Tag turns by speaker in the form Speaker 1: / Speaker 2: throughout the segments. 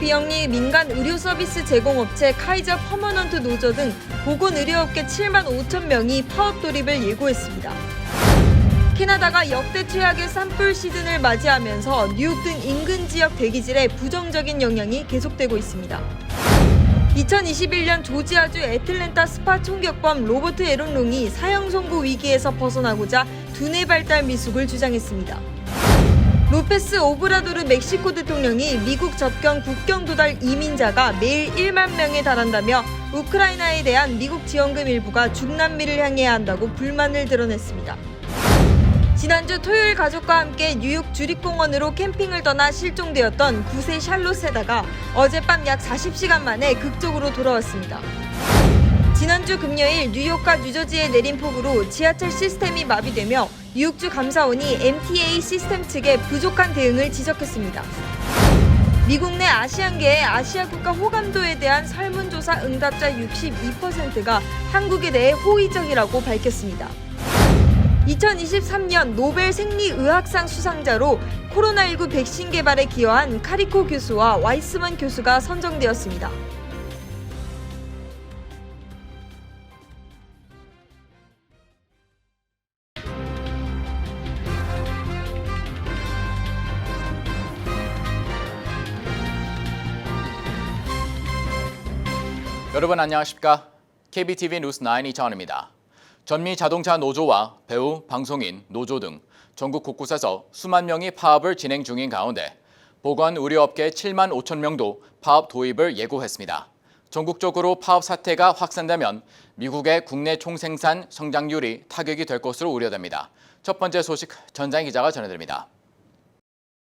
Speaker 1: 비영리 민간 의료 서비스 제공업체 카이저 퍼머넌트 노조 등 보건의료업계 7만 5천 명이 파업 돌입을 예고했습니다. 캐나다가 역대 최악의 산불 시즌을 맞이하면서 뉴욕 등 인근 지역 대기질에 부정적인 영향이 계속되고 있습니다. 2021년 조지아주 애틀랜타 스파 총격범 로버트 에론롱이 사형 선고 위기에서 벗어나고자 두뇌 발달 미숙을 주장했습니다. 로페스 오브라도르 멕시코 대통령이 미국 접경 국경 도달 이민자가 매일 1만 명에 달한다며 우크라이나에 대한 미국 지원금 일부가 중남미를 향해야 한다고 불만을 드러냈습니다. 지난주 토요일 가족과 함께 뉴욕 주립공원으로 캠핑을 떠나 실종되었던 9세 샬롯 세다가 어젯밤 약 40시간 만에 극적으로 돌아왔습니다. 지난주 금요일 뉴욕과 뉴저지에 내린 폭우로 지하철 시스템이 마비되며 뉴욕주 감사원이 MTA 시스템 측에 부족한 대응을 지적했습니다. 미국 내 아시안계의 아시아 국가 호감도에 대한 설문조사 응답자 62%가 한국에 대해 호의적이라고 밝혔습니다. 2023년 노벨 생리의학상 수상자로 코로나19 백신 개발에 기여한 카리코 교수와 와이스먼 교수가 선정되었습니다.
Speaker 2: 여러분 안녕하십니까? KBTV 뉴스 9 이창원입니다. 전미 자동차 노조와 배우, 방송인, 노조 등 전국 곳곳에서 수만 명이 파업을 진행 중인 가운데 보건의료업계 7만 5천 명도 파업 도입을 예고했습니다. 전국적으로 파업 사태가 확산되면 미국의 국내 총생산 성장률이 타격이 될 것으로 우려됩니다. 첫 번째 소식 전장 기자가 전해드립니다.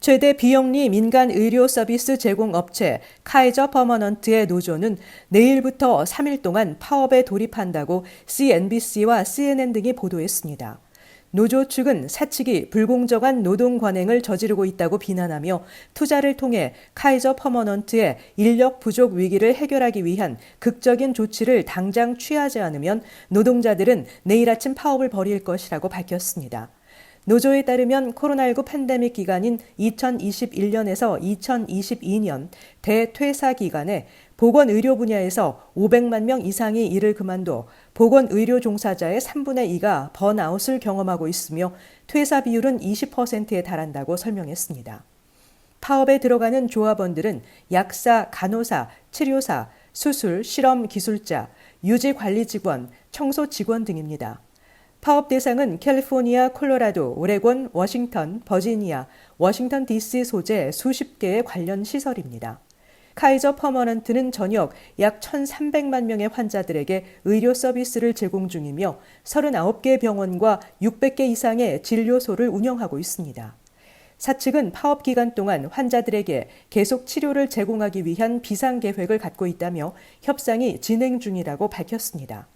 Speaker 3: 최대 비영리 민간 의료 서비스 제공업체 카이저 퍼머넌트의 노조는 내일부터 3일 동안 파업에 돌입한다고 CNBC와 CNN 등이 보도했습니다. 노조 측은 사측이 불공정한 노동 관행을 저지르고 있다고 비난하며 투자를 통해 카이저 퍼머넌트의 인력 부족 위기를 해결하기 위한 극적인 조치를 당장 취하지 않으면 노동자들은 내일 아침 파업을 벌일 것이라고 밝혔습니다. 노조에 따르면 코로나19 팬데믹 기간인 2021년에서 2022년 대퇴사 기간에 보건의료 분야에서 500만 명 이상이 일을 그만둬 보건의료 종사자의 3분의 2가 번아웃을 경험하고 있으며 퇴사 비율은 20%에 달한다고 설명했습니다. 파업에 들어가는 조합원들은 약사, 간호사, 치료사, 수술, 실험 기술자, 유지관리 직원, 청소 직원 등입니다. 파업 대상은 캘리포니아, 콜로라도, 오레곤, 워싱턴, 버지니아, 워싱턴 DC 소재 수십 개의 관련 시설입니다. 카이저 퍼머넌트는 전역 약 1,300만 명의 환자들에게 의료 서비스를 제공 중이며 39개 병원과 600개 이상의 진료소를 운영하고 있습니다. 사측은 파업 기간 동안 환자들에게 계속 치료를 제공하기 위한 비상계획을 갖고 있다며 협상이 진행 중이라고 밝혔습니다.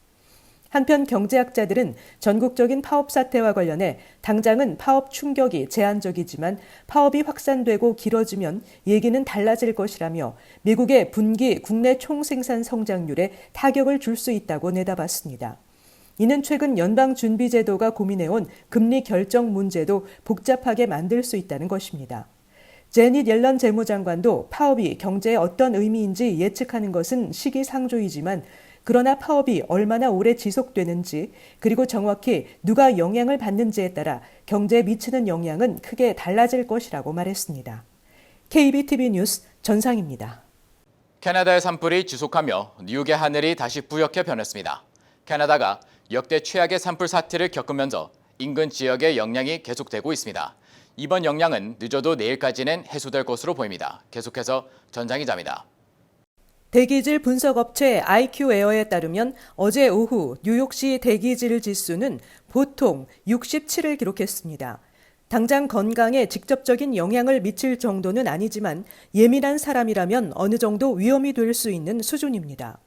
Speaker 3: 한편 경제학자들은 전국적인 파업 사태와 관련해 당장은 파업 충격이 제한적이지만 파업이 확산되고 길어지면 얘기는 달라질 것이라며 미국의 분기 국내 총생산 성장률에 타격을 줄 수 있다고 내다봤습니다. 이는 최근 연방준비제도가 고민해온 금리 결정 문제도 복잡하게 만들 수 있다는 것입니다. 제닛 옐런 재무장관도 파업이 경제에 어떤 의미인지 예측하는 것은 시기상조이지만 그러나 파업이 얼마나 오래 지속되는지 그리고 정확히 누가 영향을 받는지에 따라 경제에 미치는 영향은 크게 달라질 것이라고 말했습니다. KBTV 뉴스 전상입니다.
Speaker 2: 캐나다의 산불이 지속하며 뉴욕의 하늘이 다시 뿌옇게 변했습니다. 캐나다가 역대 최악의 산불 사태를 겪으면서 인근 지역의 영향이 계속되고 있습니다. 이번 영향은 늦어도 내일까지는 해소될 것으로 보입니다. 계속해서 전장 기자입니다.
Speaker 3: 대기질 분석업체 IQ에어에 따르면 어제 오후 뉴욕시 대기질 지수는 보통 67을 기록했습니다. 당장 건강에 직접적인 영향을 미칠 정도는 아니지만 예민한 사람이라면 어느 정도 위험이 될 수 있는 수준입니다.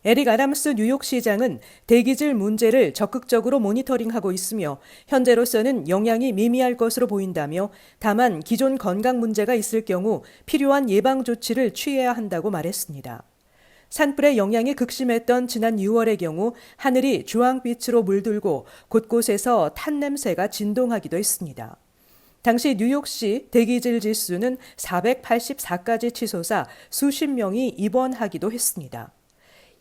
Speaker 3: 에릭 아담스 뉴욕시장은 대기질 문제를 적극적으로 모니터링하고 있으며 현재로서는 영향이 미미할 것으로 보인다며 다만 기존 건강 문제가 있을 경우 필요한 예방 조치를 취해야 한다고 말했습니다. 산불의 영향이 극심했던 지난 6월의 경우 하늘이 주황빛으로 물들고 곳곳에서 탄 냄새가 진동하기도 했습니다. 당시 뉴욕시 대기질 지수는 484까지 치솟아 수십 명이 입원하기도 했습니다.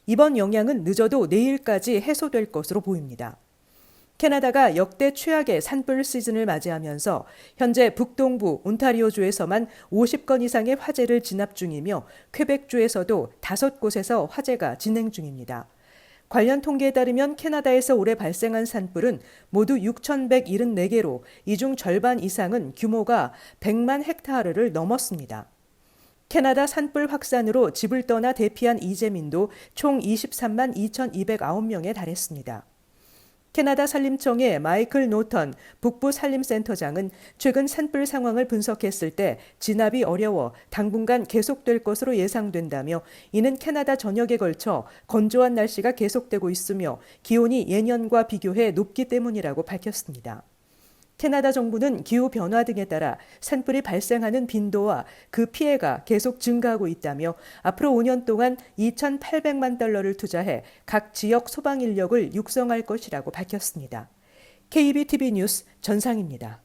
Speaker 3: 이번 영향은 늦어도 내일까지 해소될 것으로 보입니다. 캐나다가 역대 최악의 산불 시즌을 맞이하면서 현재 북동부 온타리오주에서만 50건 이상의 화재를 진압 중이며 퀘벡주에서도 5곳에서 화재가 진행 중입니다. 관련 통계에 따르면 캐나다에서 올해 발생한 산불은 모두 6,174개로 이 중 절반 이상은 규모가 100만 헥타르를 넘었습니다. 캐나다 산불 확산으로 집을 떠나 대피한 이재민도 총 23만 2,209명에 달했습니다. 캐나다 산림청의 마이클 노턴 북부 산림센터장은 최근 산불 상황을 분석했을 때 진압이 어려워 당분간 계속될 것으로 예상된다며 이는 캐나다 전역에 걸쳐 건조한 날씨가 계속되고 있으며 기온이 예년과 비교해 높기 때문이라고 밝혔습니다. 캐나다 정부는 기후 변화 등에 따라 산불이 발생하는 빈도와 그 피해가 계속 증가하고 있다며 앞으로 5년 동안 2,800만 달러를 투자해 각 지역 소방 인력을 육성할 것이라고 밝혔습니다. KBTV 뉴스 전상입니다.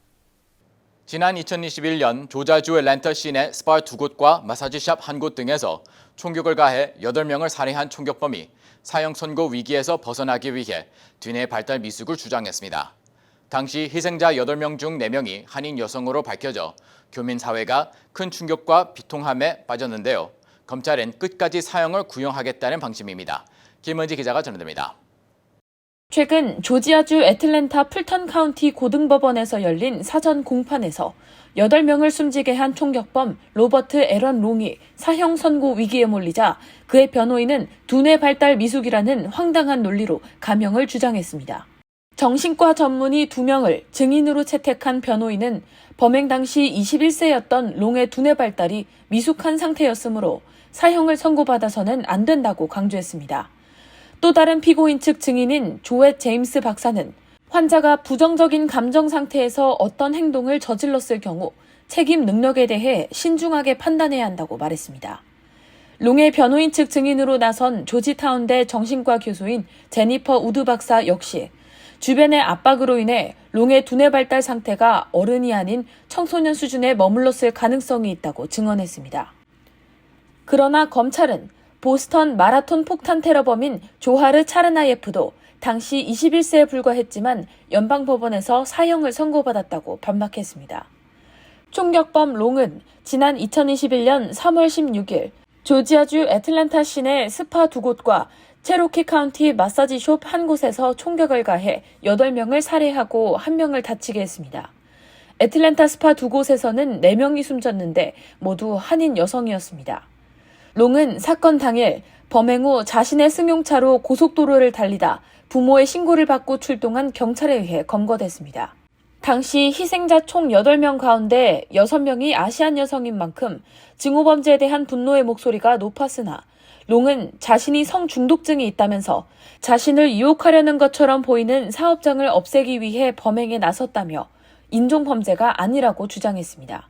Speaker 2: 지난 2021년 조자주 애틀랜타 시내 스파 2곳과 마사지샵 1곳 등에서 총격을 가해 8명을 살해한 총격범이 사형 선고 위기에서 벗어나기 위해 뒤내 발달 미숙을 주장했습니다. 당시 희생자 8명 중 4명이 한인 여성으로 밝혀져 교민 사회가 큰 충격과 비통함에 빠졌는데요. 검찰은 끝까지 사형을 구형하겠다는 방침입니다. 김은지 기자가 전해드립니다.
Speaker 4: 최근 조지아주 애틀랜타 풀턴 카운티 고등법원에서 열린 사전 공판에서 8명을 숨지게 한 총격범 로버트 애런 롱이 사형 선고 위기에 몰리자 그의 변호인은 두뇌 발달 미숙이라는 황당한 논리로 감형을 주장했습니다. 정신과 전문의 2명을 증인으로 채택한 변호인은 범행 당시 21세였던 롱의 두뇌 발달이 미숙한 상태였으므로 사형을 선고받아서는 안 된다고 강조했습니다. 또 다른 피고인 측 증인인 조엣 제임스 박사는 환자가 부정적인 감정 상태에서 어떤 행동을 저질렀을 경우 책임 능력에 대해 신중하게 판단해야 한다고 말했습니다. 롱의 변호인 측 증인으로 나선 조지타운대 정신과 교수인 제니퍼 우드 박사 역시 주변의 압박으로 인해 롱의 두뇌 발달 상태가 어른이 아닌 청소년 수준에 머물렀을 가능성이 있다고 증언했습니다. 그러나 검찰은 보스턴 마라톤 폭탄 테러범인 조하르 차르나예프도 당시 21세에 불과했지만 연방법원에서 사형을 선고받았다고 반박했습니다. 총격범 롱은 지난 2021년 3월 16일 조지아주 애틀랜타 시내 스파 2곳과 체로키 카운티 마사지숍 1곳에서 총격을 가해 8명을 살해하고 1명을 다치게 했습니다. 애틀랜타 스파 2곳에서는 4명이 숨졌는데 모두 한인 여성이었습니다. 롱은 사건 당일 범행 후 자신의 승용차로 고속도로를 달리다 부모의 신고를 받고 출동한 경찰에 의해 검거됐습니다. 당시 희생자 총 8명 가운데 6명이 아시안 여성인 만큼 증오범죄에 대한 분노의 목소리가 높았으나 롱은 자신이 성중독증이 있다면서 자신을 유혹하려는 것처럼 보이는 사업장을 없애기 위해 범행에 나섰다며 인종범죄가 아니라고 주장했습니다.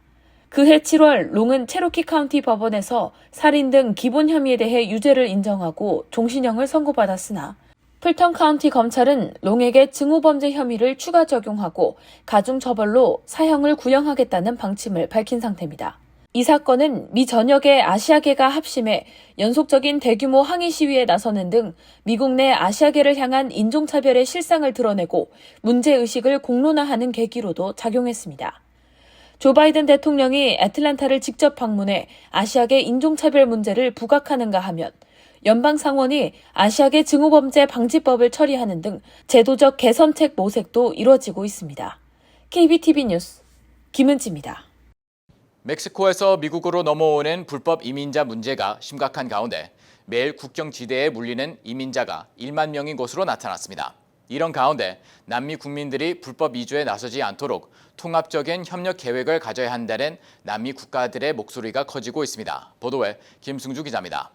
Speaker 4: 그해 7월 롱은 체로키 카운티 법원에서 살인 등 기본 혐의에 대해 유죄를 인정하고 종신형을 선고받았으나 풀턴 카운티 검찰은 롱에게 증오범죄 혐의를 추가 적용하고 가중처벌로 사형을 구형하겠다는 방침을 밝힌 상태입니다. 이 사건은 미 전역의 아시아계가 합심해 연속적인 대규모 항의 시위에 나서는 등 미국 내 아시아계를 향한 인종차별의 실상을 드러내고 문제의식을 공론화하는 계기로도 작용했습니다. 조 바이든 대통령이 애틀랜타를 직접 방문해 아시아계 인종차별 문제를 부각하는가 하면 연방상원이 아시아계 증오범죄 방지법을 처리하는 등 제도적 개선책 모색도 이뤄지고 있습니다. KBTV 뉴스 김은지입니다.
Speaker 2: 멕시코에서 미국으로 넘어오는 불법 이민자 문제가 심각한 가운데 매일 국경지대에 물리는 이민자가 1만 명인 것으로 나타났습니다. 이런 가운데 남미 국민들이 불법 이주에 나서지 않도록 통합적인 협력 계획을 가져야 한다는 남미 국가들의 목소리가 커지고 있습니다. 보도에 김승주 기자입니다.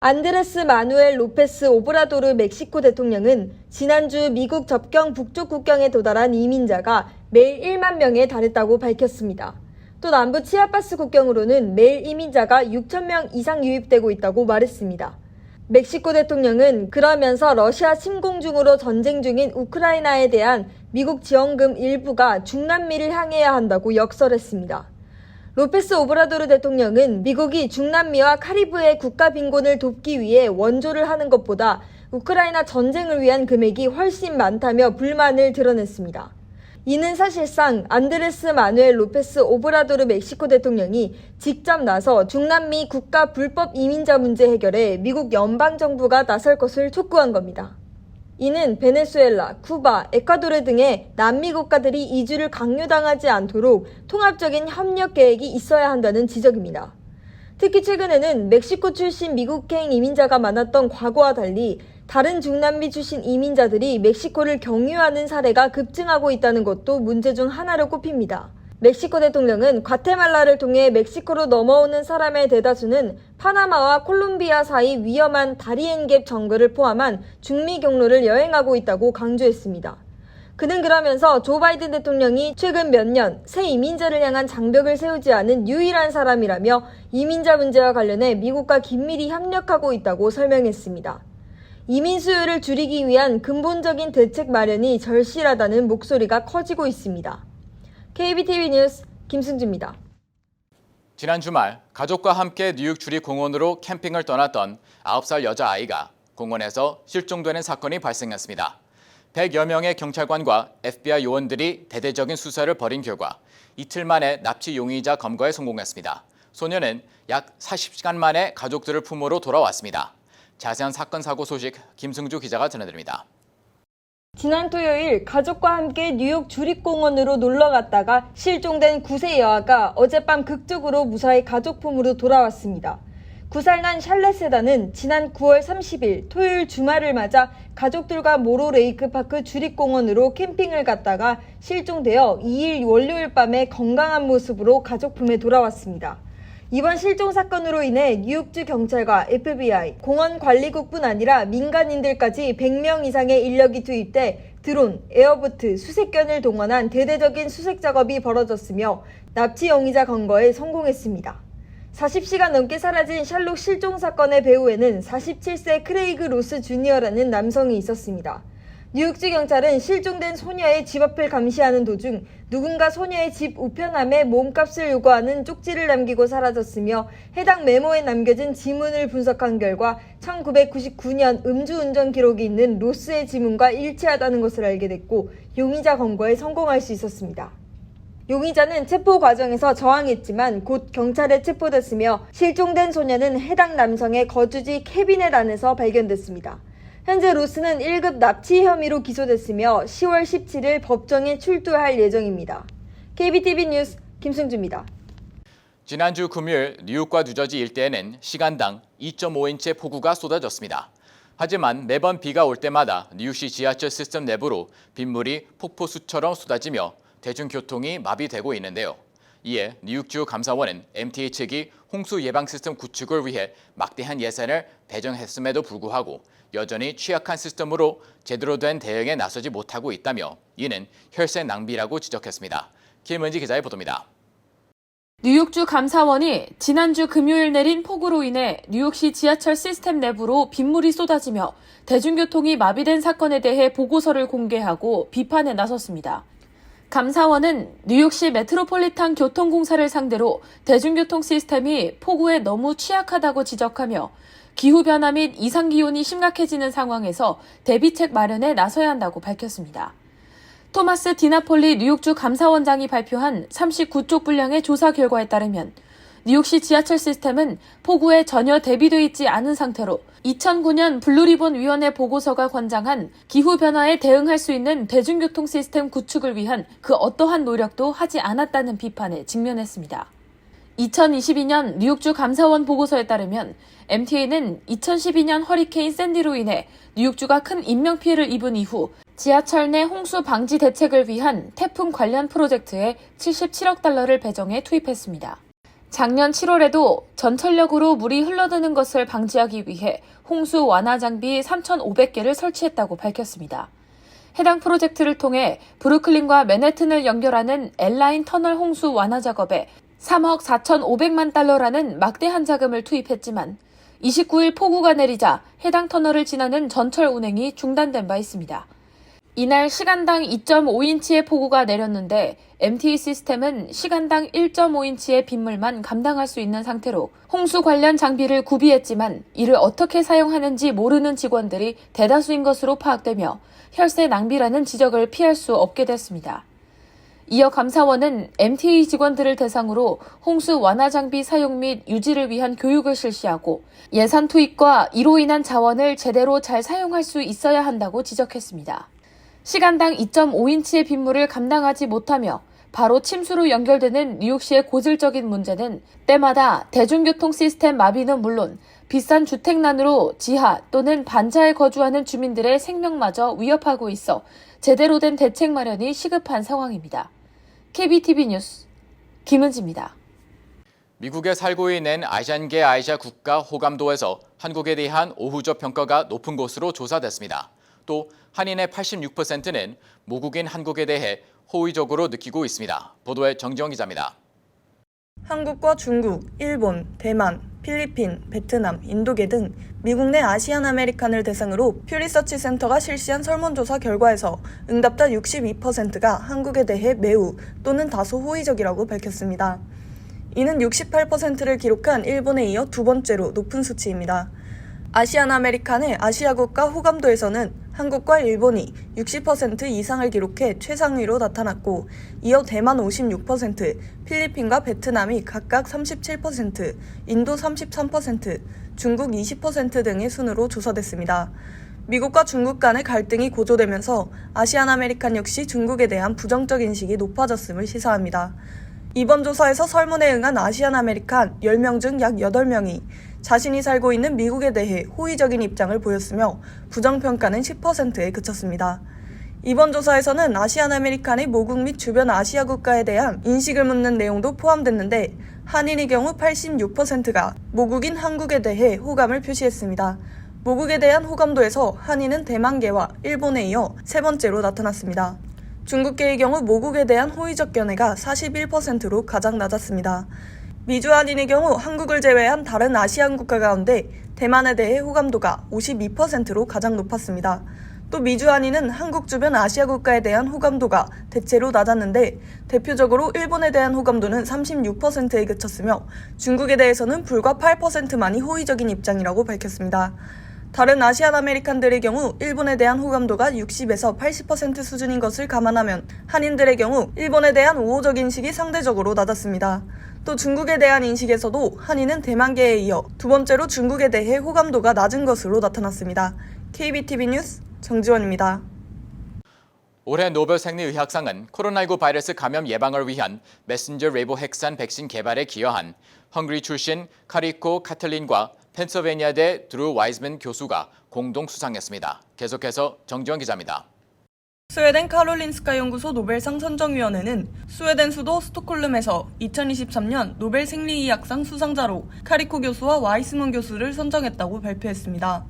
Speaker 1: 안드레스 마누엘 로페스 오브라도르 멕시코 대통령은 지난주 미국 접경 북쪽 국경에 도달한 이민자가 매일 1만 명에 달했다고 밝혔습니다. 또 남부 치아파스 국경으로는 매일 이민자가 6천 명 이상 유입되고 있다고 말했습니다. 멕시코 대통령은 그러면서 러시아 침공 중으로 전쟁 중인 우크라이나에 대한 미국 지원금 일부가 중남미를 향해야 한다고 역설했습니다. 로페스 오브라도르 대통령은 미국이 중남미와 카리브해 국가 빈곤을 돕기 위해 원조를 하는 것보다 우크라이나 전쟁을 위한 금액이 훨씬 많다며 불만을 드러냈습니다. 이는 사실상 안드레스 마누엘 로페스 오브라도르 멕시코 대통령이 직접 나서 중남미 국가 불법 이민자 문제 해결에 미국 연방정부가 나설 것을 촉구한 겁니다. 이는 베네수엘라, 쿠바, 에콰도르 등의 남미 국가들이 이주를 강요당하지 않도록 통합적인 협력 계획이 있어야 한다는 지적입니다. 특히 최근에는 멕시코 출신 미국행 이민자가 많았던 과거와 달리 다른 중남미 출신 이민자들이 멕시코를 경유하는 사례가 급증하고 있다는 것도 문제 중 하나로 꼽힙니다. 멕시코 대통령은 과테말라를 통해 멕시코로 넘어오는 사람의 대다수는 파나마와 콜롬비아 사이 위험한 다리엔갭 정글을 포함한 중미 경로를 여행하고 있다고 강조했습니다. 그는 그러면서 조 바이든 대통령이 최근 몇 년 새 이민자를 향한 장벽을 세우지 않은 유일한 사람이라며 이민자 문제와 관련해 미국과 긴밀히 협력하고 있다고 설명했습니다. 이민 수요를 줄이기 위한 근본적인 대책 마련이 절실하다는 목소리가 커지고 있습니다. KBTV 뉴스 김승주입니다.
Speaker 2: 지난 주말 가족과 함께 뉴욕 주립공원으로 캠핑을 떠났던 9살 여자아이가 공원에서 실종되는 사건이 발생했습니다. 100여 명의 경찰관과 FBI 요원들이 대대적인 수사를 벌인 결과 이틀 만에 납치 용의자 검거에 성공했습니다. 소녀는 약 40시간 만에 가족들을 품으로 돌아왔습니다. 자세한 사건 사고 소식 김승주 기자가 전해드립니다.
Speaker 1: 지난 토요일 가족과 함께 뉴욕 주립공원으로 놀러 갔다가 실종된 9세 여아가 어젯밤 극적으로 무사히 가족 품으로 돌아왔습니다. 9살난 샬렛 세다는 지난 9월 30일 토요일 주말을 맞아 가족들과 모로 레이크파크 주립공원으로 캠핑을 갔다가 실종되어 2일 월요일 밤에 건강한 모습으로 가족 품에 돌아왔습니다. 이번 실종 사건으로 인해 뉴욕주 경찰과 FBI, 공원관리국뿐 아니라 민간인들까지 100명 이상의 인력이 투입돼 드론, 에어보트, 수색견을 동원한 대대적인 수색 작업이 벌어졌으며 납치 용의자 검거에 성공했습니다. 40시간 넘게 사라진 샬롯 실종 사건의 배후에는 47세 크레이그 로스 주니어라는 남성이 있었습니다. 뉴욕주 경찰은 실종된 소녀의 집 앞을 감시하는 도중 누군가 소녀의 집 우편함에 몸값을 요구하는 쪽지를 남기고 사라졌으며 해당 메모에 남겨진 지문을 분석한 결과 1999년 음주운전 기록이 있는 로스의 지문과 일치하다는 것을 알게 됐고 용의자 검거에 성공할 수 있었습니다. 용의자는 체포 과정에서 저항했지만 곧 경찰에 체포됐으며 실종된 소녀는 해당 남성의 거주지 캐비넷 안에서 발견됐습니다. 현재 로스는 1급 납치 혐의로 기소됐으며 10월 17일 법정에 출두할 예정입니다. KBTV 뉴스 김승주입니다.
Speaker 2: 지난주 금요일 뉴욕과 뉴저지 일대에는 시간당 2.5인치의 폭우가 쏟아졌습니다. 하지만 매번 비가 올 때마다 뉴욕시 지하철 시스템 내부로 빗물이 폭포수처럼 쏟아지며 대중교통이 마비되고 있는데요. 이에 뉴욕주 감사원은 MTA 측이 홍수 예방 시스템 구축을 위해 막대한 예산을 배정했음에도 불구하고 여전히 취약한 시스템으로 제대로 된 대응에 나서지 못하고 있다며 이는 혈세 낭비라고 지적했습니다. 김은지 기자의 보도입니다.
Speaker 4: 뉴욕주 감사원이 지난주 금요일 내린 폭우로 인해 뉴욕시 지하철 시스템 내부로 빗물이 쏟아지며 대중교통이 마비된 사건에 대해 보고서를 공개하고 비판에 나섰습니다. 감사원은 뉴욕시 메트로폴리탄 교통공사를 상대로 대중교통 시스템이 폭우에 너무 취약하다고 지적하며 기후변화 및 이상기온이 심각해지는 상황에서 대비책 마련에 나서야 한다고 밝혔습니다. 토마스 디나폴리 뉴욕주 감사원장이 발표한 39쪽 분량의 조사 결과에 따르면 뉴욕시 지하철 시스템은 폭우에 전혀 대비돼 있지 않은 상태로 2009년 블루리본 위원회 보고서가 권장한 기후변화에 대응할 수 있는 대중교통 시스템 구축을 위한 그 어떠한 노력도 하지 않았다는 비판에 직면했습니다. 2022년 뉴욕주 감사원 보고서에 따르면 MTA는 2012년 허리케인 샌디로 인해 뉴욕주가 큰 인명피해를 입은 이후 지하철 내 홍수 방지 대책을 위한 태풍 관련 프로젝트에 77억 달러를 배정해 투입했습니다. 작년 7월에도 전철역으로 물이 흘러드는 것을 방지하기 위해 홍수 완화 장비 3,500개를 설치했다고 밝혔습니다. 해당 프로젝트를 통해 브루클린과 맨해튼을 연결하는 L라인 터널 홍수 완화 작업에 3억 4,500만 달러라는 막대한 자금을 투입했지만 29일 폭우가 내리자 해당 터널을 지나는 전철 운행이 중단된 바 있습니다. 이날 시간당 2.5인치의 폭우가 내렸는데 MTE 시스템은 시간당 1.5인치의 빗물만 감당할 수 있는 상태로 홍수 관련 장비를 구비했지만 이를 어떻게 사용하는지 모르는 직원들이 대다수인 것으로 파악되며 혈세 낭비라는 지적을 피할 수 없게 됐습니다. 이어 감사원은 MTE 직원들을 대상으로 홍수 완화 장비 사용 및 유지를 위한 교육을 실시하고 예산 투입과 이로 인한 자원을 제대로 잘 사용할 수 있어야 한다고 지적했습니다. 시간당 2.5인치의 빗물을 감당하지 못하며 바로 침수로 연결되는 뉴욕시의 고질적인 문제는 때마다 대중교통 시스템 마비는 물론 비싼 주택난으로 지하 또는 반차에 거주하는 주민들의 생명마저 위협하고 있어 제대로 된 대책 마련이 시급한 상황입니다. KBTV 뉴스 김은지입니다.
Speaker 2: 미국에 살고 있는 아시안계 아시아 국가 호감도에서 한국에 대한 우호적 평가가 높은 것으로 조사됐습니다. 또 한인의 86%는 모국인 한국에 대해 호의적으로 느끼고 있습니다. 보도에 정지영 기자입니다.
Speaker 5: 한국과 중국, 일본, 대만, 필리핀, 베트남, 인도계 등 미국 내 아시안 아메리칸을 대상으로 퓨리서치 센터가 실시한 설문조사 결과에서 응답자 62%가 한국에 대해 매우 또는 다소 호의적이라고 밝혔습니다. 이는 68%를 기록한 일본에 이어 두 번째로 높은 수치입니다. 아시안 아메리칸의 아시아 국가 호감도에서는 한국과 일본이 60% 이상을 기록해 최상위로 나타났고 이어 대만 56%, 필리핀과 베트남이 각각 37%, 인도 33%, 중국 20% 등의 순으로 조사됐습니다. 미국과 중국 간의 갈등이 고조되면서 아시안 아메리칸 역시 중국에 대한 부정적 인식이 높아졌음을 시사합니다. 이번 조사에서 설문에 응한 아시안 아메리칸 10명 중 약 8명이 자신이 살고 있는 미국에 대해 호의적인 입장을 보였으며 부정평가는 10%에 그쳤습니다. 이번 조사에서는 아시안 아메리칸의 모국 및 주변 아시아 국가에 대한 인식을 묻는 내용도 포함됐는데 한인의 경우 86%가 모국인 한국에 대해 호감을 표시했습니다. 모국에 대한 호감도에서 한인은 대만계와 일본에 이어 세 번째로 나타났습니다. 중국계의 경우 모국에 대한 호의적 견해가 41%로 가장 낮았습니다. 미주 한인의 경우 한국을 제외한 다른 아시안 국가 가운데 대만에 대해 호감도가 52%로 가장 높았습니다. 또 미주 한인은 한국 주변 아시아 국가에 대한 호감도가 대체로 낮았는데 대표적으로 일본에 대한 호감도는 36%에 그쳤으며 중국에 대해서는 불과 8%만이 호의적인 입장이라고 밝혔습니다. 다른 아시안 아메리칸들의 경우 일본에 대한 호감도가 60에서 80% 수준인 것을 감안하면 한인들의 경우 일본에 대한 우호적 인식이 상대적으로 낮았습니다. 또 중국에 대한 인식에서도 한인은 대만계에 이어 두 번째로 중국에 대해 호감도가 낮은 것으로 나타났습니다. KBTV 뉴스 정지원입니다.
Speaker 2: 올해 노벨 생리의학상은 코로나19 바이러스 감염 예방을 위한 메신저 레보핵산 백신 개발에 기여한 헝그리 출신 카리코 카틀린과 펜실베니아대 드루 와이즈맨 교수가 공동 수상했습니다. 계속해서 정지원 기자입니다.
Speaker 5: 스웨덴 카롤린스카 연구소 노벨상 선정위원회는 스웨덴 수도 스톡홀름에서 2023년 노벨 생리의학상 수상자로 카리코 교수와 와이스문 교수를 선정했다고 발표했습니다.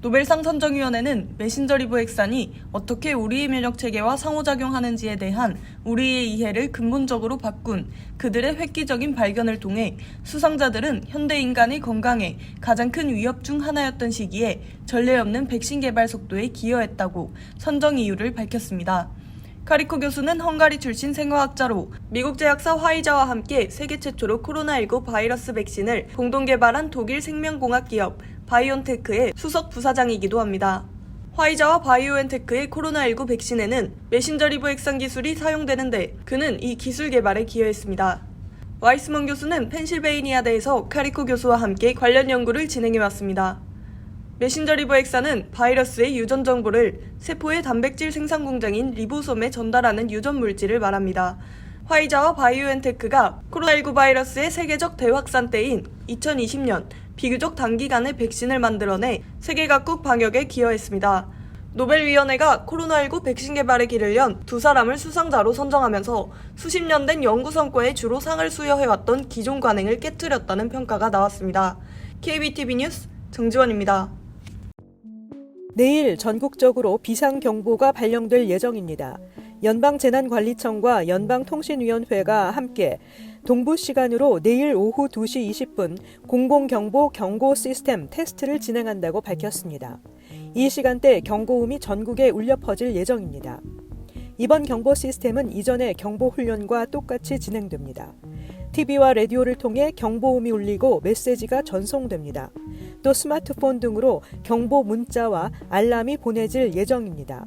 Speaker 5: 노벨상 선정위원회는 메신저 리보핵산이 어떻게 우리의 면역체계와 상호작용하는지에 대한 우리의 이해를 근본적으로 바꾼 그들의 획기적인 발견을 통해 수상자들은 현대 인간의 건강에 가장 큰 위협 중 하나였던 시기에 전례 없는 백신 개발 속도에 기여했다고 선정 이유를 밝혔습니다. 카리코 교수는 헝가리 출신 생화학자로 미국 제약사 화이자와 함께 세계 최초로 코로나19 바이러스 백신을 공동 개발한 독일 생명공학 기업 바이온테크의 수석 부사장이기도 합니다. 화이자와 바이오엔테크의 코로나19 백신에는 메신저 리보핵산 기술이 사용되는데 그는 이 기술 개발에 기여했습니다. 와이스먼 교수는 펜실베이니아대에서 카리코 교수와 함께 관련 연구를 진행해왔습니다. 메신저 리보핵산은 바이러스의 유전 정보를 세포의 단백질 생산 공장인 리보솜에 전달하는 유전 물질을 말합니다. 화이자와 바이오엔테크가 코로나19 바이러스의 세계적 대확산 때인 2020년 비교적 단기간에 백신을 만들어내 세계 각국 방역에 기여했습니다. 노벨위원회가 코로나19 백신 개발에 길을 연 두 사람을 수상자로 선정하면서 수십 년 된 연구 성과에 주로 상을 수여해왔던 기존 관행을 깨트렸다는 평가가 나왔습니다. KBTV 뉴스 정지원입니다.
Speaker 3: 내일 전국적으로 비상경보가 발령될 예정입니다. 연방재난관리청과 연방통신위원회가 함께 동부 시간으로 내일 오후 2시 20분 공공경보 경고 시스템 테스트를 진행한다고 밝혔습니다. 이 시간대 경고음이 전국에 울려 퍼질 예정입니다. 이번 경보 시스템은 이전의 경보 훈련과 똑같이 진행됩니다. TV와 라디오를 통해 경보음이 울리고 메시지가 전송됩니다. 또 스마트폰 등으로 경보 문자와 알람이 보내질 예정입니다.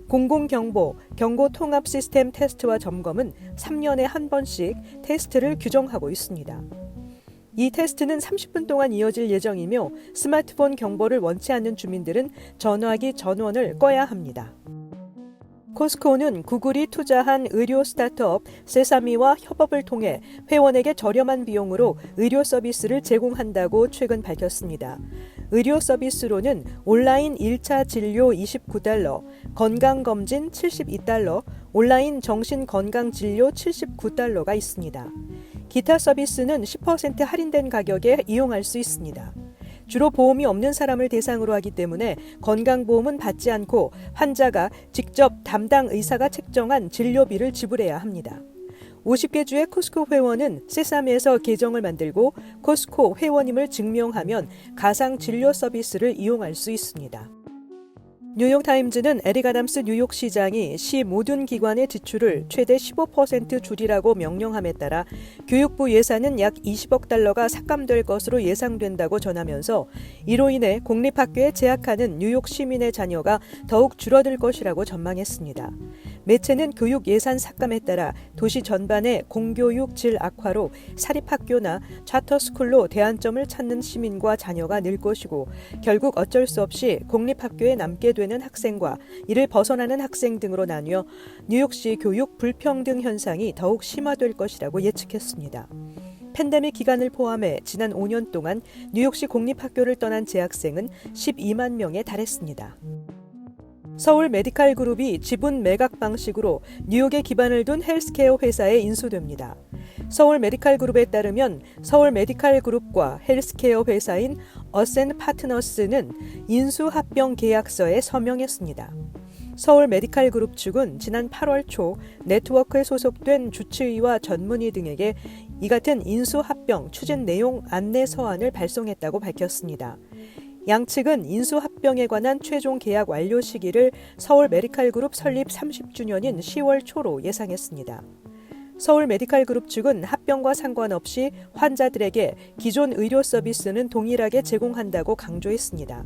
Speaker 3: 공공경보, 경고통합 시스템 테스트와 점검은 3년에 한 번씩 테스트를 규정하고 있습니다. 이 테스트는 30분 동안 이어질 예정이며 스마트폰 경보를 원치 않는 주민들은 전화기 전원을 꺼야 합니다. 코스코는 구글이 투자한 의료 스타트업 세사미와 협업을 통해 회원에게 저렴한 비용으로 의료 서비스를 제공한다고 최근 밝혔습니다. 의료 서비스로는 온라인 1차 진료 $29, 건강검진 $72, 온라인 정신건강진료 $79가 있습니다. 기타 서비스는 10% 할인된 가격에 이용할 수 있습니다. 주로 보험이 없는 사람을 대상으로 하기 때문에 건강보험은 받지 않고 환자가 직접 담당 의사가 책정한 진료비를 지불해야 합니다. 50개 주의 코스코 회원은 세사미에서 계정을 만들고 코스코 회원임을 증명하면 가상 진료 서비스를 이용할 수 있습니다. 뉴욕타임즈는 에릭 아담스 뉴욕시장이 시 모든 기관의 지출을 최대 15% 줄이라고 명령함에 따라 교육부 예산은 약 $20억 달러가 삭감될 것으로 예상된다고 전하면서 이로 인해 공립학교에 재학하는 뉴욕 시민의 자녀가 더욱 줄어들 것이라고 전망했습니다. 매체는 교육 예산 삭감에 따라 도시 전반의 공교육 질 악화로 사립학교나 차터스쿨로 대안점을 찾는 시민과 자녀가 늘 것이고 결국 어쩔 수 없이 공립학교에 남게 되는 학생과 이를 벗어나는 학생 등으로 나뉘어 뉴욕시 교육 불평등 현상이 더욱 심화될 것이라고 예측했습니다. 팬데믹 기간을 포함해 지난 5년 동안 뉴욕시 공립학교를 떠난 재학생은 12만 명에 달했습니다. 서울 메디칼 그룹이 지분 매각 방식으로 뉴욕에 기반을 둔 헬스케어 회사에 인수됩니다. 서울 메디칼 그룹에 따르면 서울 메디칼 그룹과 헬스케어 회사인 어센 파트너스는 인수 합병 계약서에 서명했습니다. 서울 메디칼 그룹 측은 지난 8월 초 네트워크에 소속된 주치의와 전문의 등에게 이 같은 인수 합병 추진 내용 안내 서한을 발송했다고 밝혔습니다. 양측은 인수합병에 관한 최종 계약 완료 시기를 서울 메디칼 그룹 설립 30주년인 10월 초로 예상했습니다. 서울 메디칼 그룹 측은 합병과 상관없이 환자들에게 기존 의료 서비스는 동일하게 제공한다고 강조했습니다.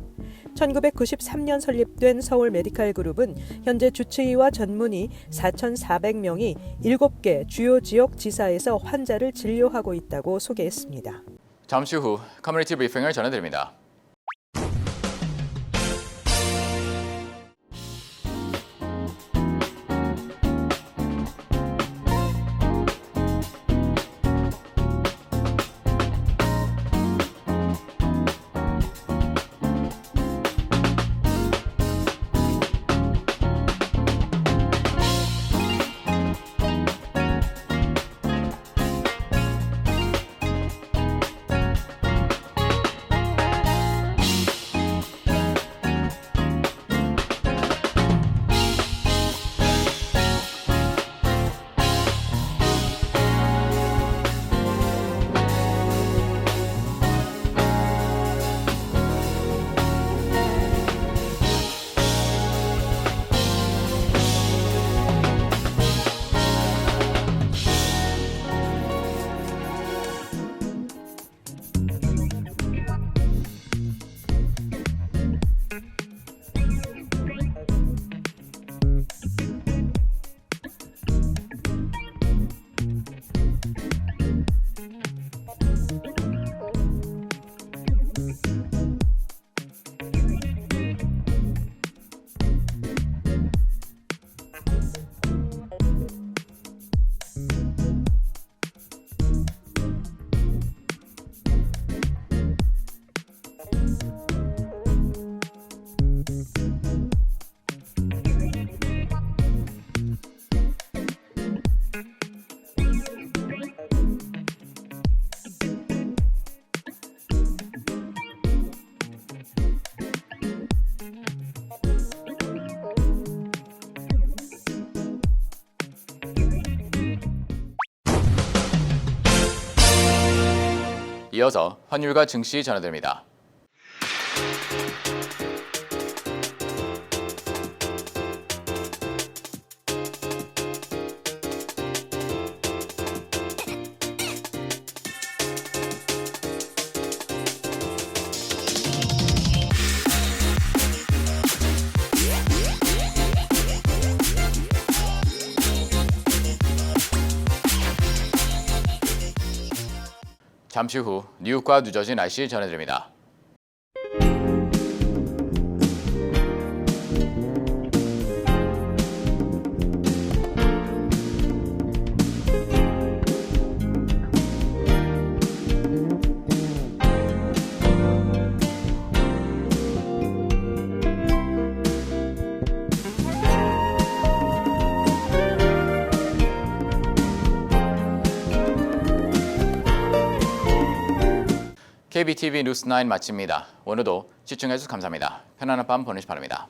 Speaker 3: 1993년 설립된 서울 메디칼 그룹은 현재 주치의와 전문의 4,400명이 7개 주요 지역 지사에서 환자를 진료하고 있다고 소개했습니다.
Speaker 2: 잠시 후 커뮤니티 브리핑을 전해드립니다. 이어서 환율과 증시 전해드립니다. 잠시 후 뉴욕과 뉴저지 날씨 전해드립니다. KBTV 뉴스 9 마칩니다. 오늘도 시청해주셔서 감사합니다. 편안한 밤 보내시 바랍니다.